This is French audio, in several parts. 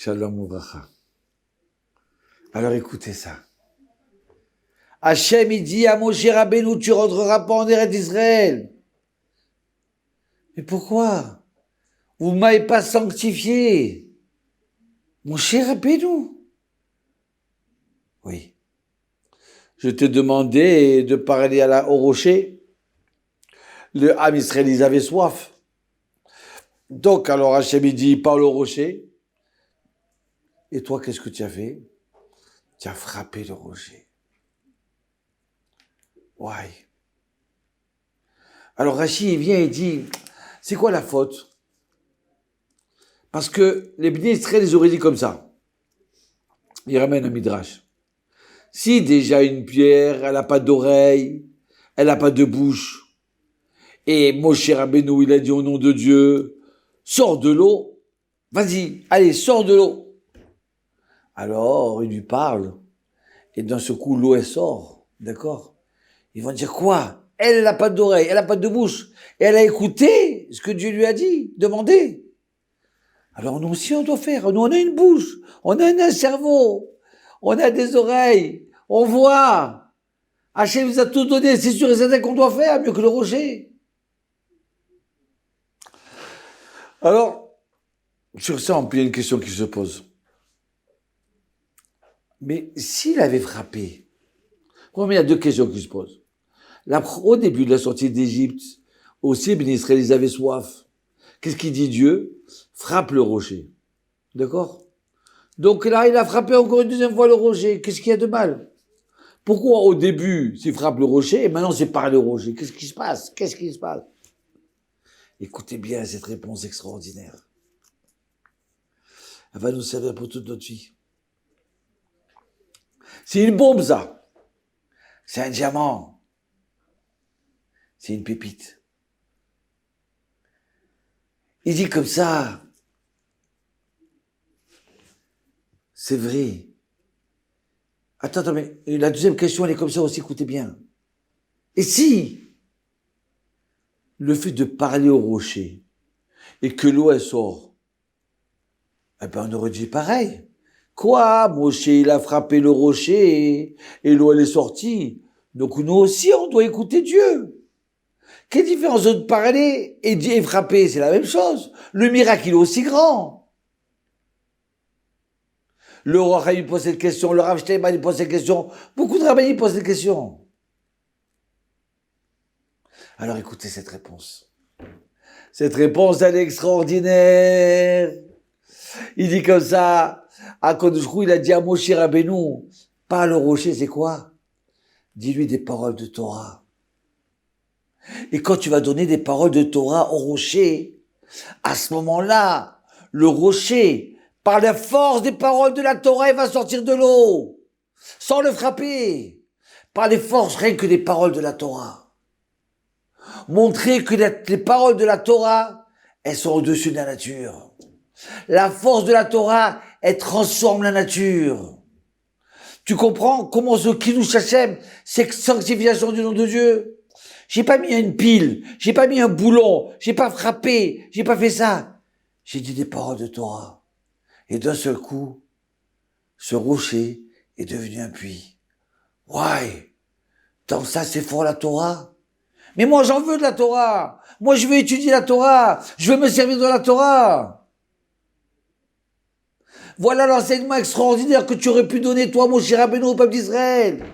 Shalom Ouvracha. Alors écoutez ça. Hachem, il dit à Moshe Rabbeinu, tu rentreras pas en Eretz d'Israël. Mais pourquoi? Vous ne m'avez pas sanctifié. Moshe Rabbeinu. Oui. Je t'ai demandé de parler au rocher. Le Ham Israël, ils avaient soif. Donc, alors Hachem, il dit, parle au rocher. Et toi, qu'est-ce que tu as fait? Tu as frappé le rocher. Ouais. Alors Rachid, il vient et dit, c'est quoi la faute? Parce que les Bnei Israël, ils auraient dit comme ça. Il ramène un midrash. Si déjà une pierre, elle n'a pas d'oreille, elle n'a pas de bouche, et Moshe Rabbeinu, il a dit au nom de Dieu, sors de l'eau, vas-y, allez, sors de l'eau. Alors, il lui parle, et d'un seul coup, l'eau, elle sort, d'accord? Ils vont dire quoi? Elle n'a pas d'oreille, elle n'a pas de bouche, et elle a écouté ce que Dieu lui a dit, demandé. Alors nous aussi, on doit faire. Nous, on a une bouche, on a un cerveau, on a des oreilles, on voit. Hachem nous a tout donné, c'est sûr et certain qu'on doit faire mieux que le rocher. Alors, sur ça, il y a une question qui se pose. Mais s'il avait frappé, il y a deux questions qui se posent. Au début de la sortie d'Égypte, aussi, les Israéliens avaient soif. Qu'est-ce qu'il dit Dieu? Frappe le rocher. D'accord? Donc là, il a frappé encore une deuxième fois le rocher. Qu'est-ce qu'il y a de mal? Pourquoi au début, s'il frappe le rocher, et maintenant c'est par le rocher? Qu'est-ce qui se passe? Qu'est-ce qui se passe? Écoutez bien cette réponse extraordinaire. Elle va nous servir pour toute notre vie. C'est une bombe, ça. C'est un diamant. C'est une pépite. Il dit comme ça. C'est vrai. Attends, mais la deuxième question, elle est comme ça aussi, écoutez bien. Et si le fait de parler au rocher et que l'eau, elle sort, eh ben, on aurait dit pareil. Quoi? Moshe, il a frappé le rocher et l'eau, elle est sortie. Donc, nous aussi, on doit écouter Dieu. Quelle différence entre parler et frapper? C'est la même chose. Le miracle, il est aussi grand. Le roi il pose cette question, le Rav Steinman, il pose cette question. Beaucoup de rabbins, posent cette question. Alors, écoutez cette réponse. Cette réponse, elle est extraordinaire. Il dit comme ça, à Kodesh il a dit à Moshe Rabbeinu, pas le rocher, c'est quoi? Dis-lui des paroles de Torah. Et quand tu vas donner des paroles de Torah au rocher, à ce moment-là, le rocher, par la force des paroles de la Torah, il va sortir de l'eau, sans le frapper, par les forces rien que des paroles de la Torah. Montrer que les paroles de la Torah, elles sont au-dessus de la nature. La force de la Torah, elle transforme la nature. Tu comprends comment ce qui nous Hachem, c'est sanctification du nom de Dieu? J'ai pas mis une pile, j'ai pas mis un boulon, j'ai pas frappé, j'ai pas fait ça. J'ai dit des paroles de Torah. Et d'un seul coup, ce rocher est devenu un puits. Ouais, tant ça c'est fort la Torah. Mais moi j'en veux de la Torah. Moi je veux étudier la Torah. Je veux me servir de la Torah. Voilà l'enseignement extraordinaire que tu aurais pu donner, toi, mon cher Rabbeinu, au peuple d'Israël.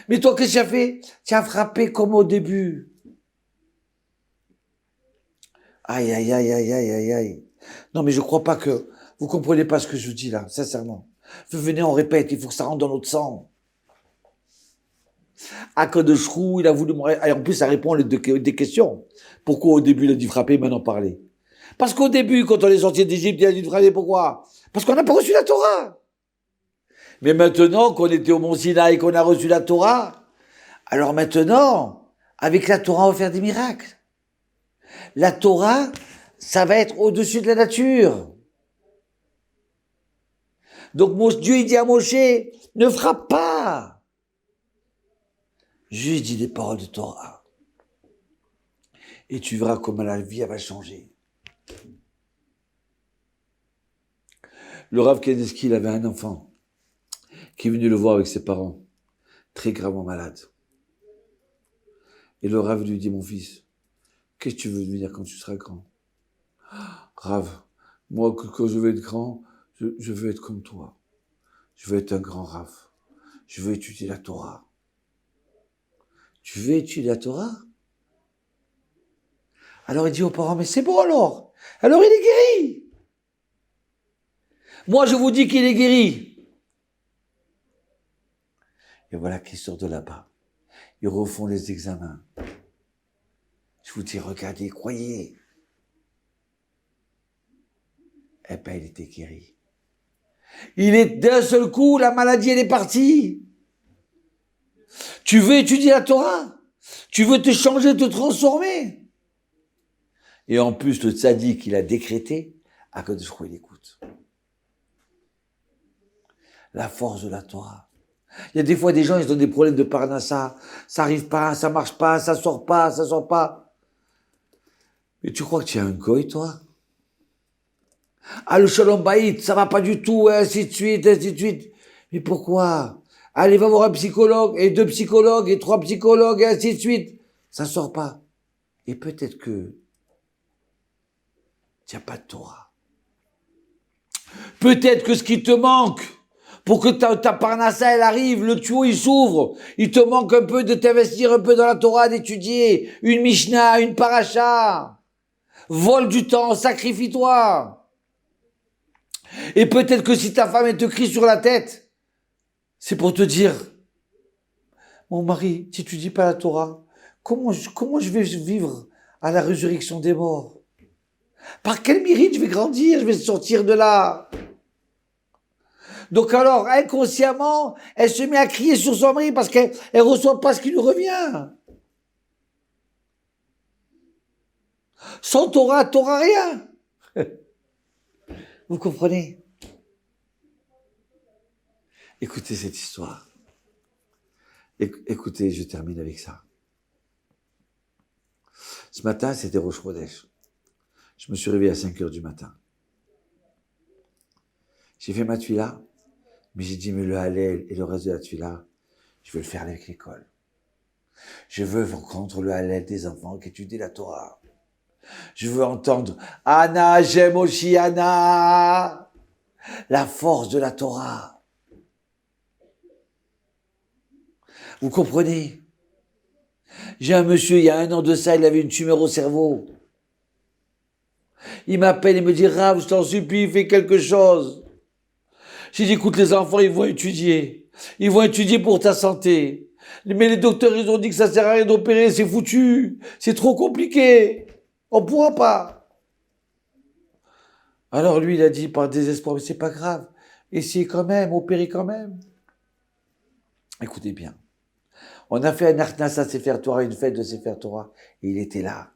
Mais toi, qu'est-ce que tu as fait? Tu as frappé comme au début. Aïe, aïe, aïe, aïe, aïe, aïe, aïe. Non, mais je crois pas que vous comprenez pas ce que je vous dis là, sincèrement. Venez, on répète, il faut que ça rentre dans notre sang. Akadosh Hu, il a voulu et en plus, ça répond à des questions. Pourquoi au début il a dit frapper, maintenant parler? Parce qu'au début, quand on est sorti d'Égypte, il a dit frapper, pourquoi? Parce qu'on n'a pas reçu la Torah. Mais maintenant qu'on était au Mont Sinaï et qu'on a reçu la Torah, alors maintenant, avec la Torah, on va faire des miracles. La Torah, ça va être au-dessus de la nature. Donc Dieu, il dit à Moshe, ne frappe pas. Juste dis des paroles de Torah. Et tu verras comment la vie elle va changer. Le Rav Kanievski, il avait un enfant qui est venu le voir avec ses parents, très gravement malade. Et le Rav lui dit, mon fils, qu'est-ce que tu veux devenir quand tu seras grand? Rav, moi, quand je vais être grand, je veux être comme toi. Je veux être un grand Rav. Je veux étudier la Torah. Tu veux étudier la Torah? Alors il dit aux parents, mais c'est bon alors. Alors il est guéri. Moi, je vous dis qu'il est guéri. Et voilà qu'il sort de là-bas. Ils refont les examens. Je vous dis, regardez, croyez. Eh ben, il était guéri. Il est d'un seul coup, la maladie, elle est partie. Tu veux étudier la Torah? Tu veux te changer, te transformer? Et en plus, le tzaddik, il a décrété, à cause de ce qu'il écoute. La force de la Torah. Il y a des fois des gens, ils ont des problèmes de parnassa. Ça arrive pas, ça marche pas, ça sort pas. Mais tu crois que tu es un goy, toi? Ah, le shalom baït, ça va pas du tout, et ainsi de suite, ainsi de suite. Mais pourquoi? Allez, va voir un psychologue, et 2 psychologues, et 3 psychologues, et ainsi de suite. Ça sort pas. Et peut-être que tu n'as pas de Torah. Peut-être que ce qui te manque, pour que ta parnassa, elle arrive, le tuyau, il s'ouvre, il te manque un peu de t'investir un peu dans la Torah, d'étudier une Mishnah, une paracha. Vole du temps, sacrifie-toi. Et peut-être que si ta femme, elle te crie sur la tête, c'est pour te dire, mon mari, si tu dis pas la Torah, comment je vais vivre à la résurrection des morts? Par quel mérite je vais grandir, je vais sortir de là? Donc alors, inconsciemment, elle se met à crier sur son mari parce qu'elle reçoit pas ce qui lui revient. Sans Torah, t'auras rien. Vous comprenez? Écoutez cette histoire. Écoutez, je termine avec ça. Ce matin, c'était Rosh Chodesh. Je me suis réveillé à 5 heures du matin. J'ai fait ma tuila, mais j'ai dit, mais le Hallel et le reste de la tuila, je veux le faire avec l'école. Je veux rencontrer le Hallel des enfants qui étudient la Torah. Je veux entendre Anna, j'aime aussi Anna, la force de la Torah. Vous comprenez? J'ai un monsieur, il y a 1 an de ça, il avait une tumeur au cerveau. Il m'appelle, il me dit, Rav, je t'en supplie, fais quelque chose. J'ai dit, écoute, les enfants, ils vont étudier. Ils vont étudier pour ta santé. Mais les docteurs, ils ont dit que ça sert à rien d'opérer, c'est foutu. C'est trop compliqué. On pourra pas. Alors lui, il a dit par désespoir, mais c'est pas grave. Essayez quand même, opérez quand même. Écoutez bien. On a fait un Artnas à Sefer Torah, une fête de Sefer Torah, et il était là.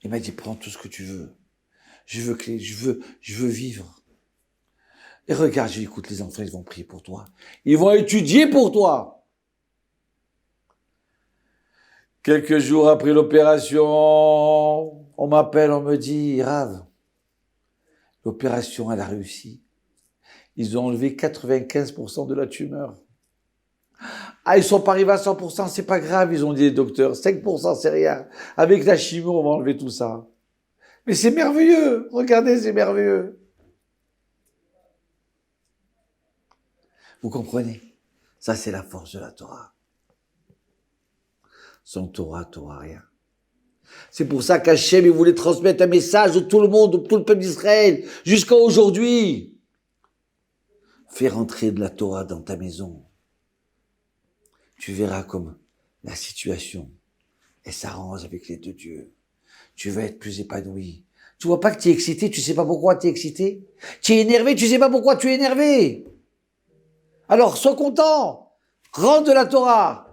Il m'a dit, prends tout ce que tu veux. Je veux vivre. Et regarde, j'ai dit, écoute, les enfants, ils vont prier pour toi. Ils vont étudier pour toi. Quelques jours après l'opération, on m'appelle, on me dit, Rav, l'opération, elle a réussi. Ils ont enlevé 95% de la tumeur. Ah, ils sont pas arrivés à 100%, c'est pas grave, ils ont dit les docteurs. 5%, c'est rien. Avec la chimio, on va enlever tout ça. Mais c'est merveilleux. Regardez, c'est merveilleux. Vous comprenez? Ça, c'est la force de la Torah. Sans Torah, Torah, rien. C'est pour ça qu'Hachem, il voulait transmettre un message de tout le monde, de tout le peuple d'Israël, jusqu'à aujourd'hui. Fais rentrer de la Torah dans ta maison. Tu verras comme la situation, elle s'arrange avec les 2 dieux. Tu vas être plus épanoui. Tu vois pas que tu es excité, tu sais pas pourquoi tu es excité. Tu es énervé, tu sais pas pourquoi tu es énervé. Alors, sois content. Rentre de la Torah.